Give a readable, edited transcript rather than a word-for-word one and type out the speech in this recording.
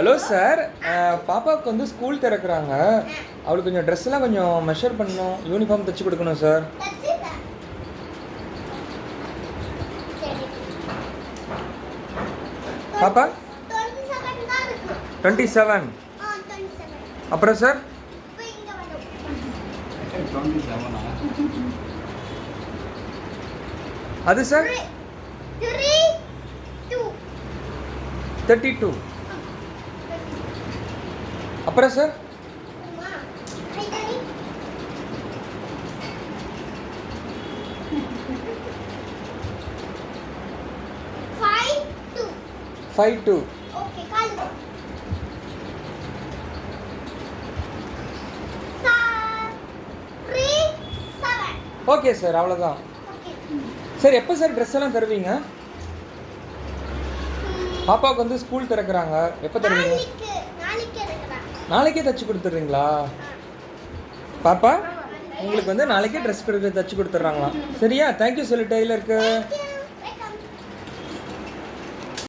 Hello sir, பாப்பாவுக்கு வந்து school திறக்கிறாங்க. அவளுக்கு கொஞ்சம் ட்ரெஸ்லாம் கொஞ்சம் மெஷர் பண்ணணும், யூனிஃபார்ம் தைச்சி கொடுக்கணும் சார். பாப்பா 27. அப்புறம் சார் அது சார் 32. அப்புறம் சார் 52. ஓகே சார், அவ்வளோதான். சார் எப்போ சார் ட்ரெஸ் எல்லாம் தருவீங்க? பாப்பாவுக்கு வந்து ஸ்கூல் திறக்கிறாங்க, எப்போ தருவீங்க? நாளைக்கே தைச்சி கொடுத்துட்றீங்களா? பாப்பா உங்களுக்கு வந்து நாளைக்கே ட்ரெஸ் தச்சு கொடுத்துட்றாங்களாம். சரியா? தேங்க்யூ சொல்லு டெய்லருக்கு.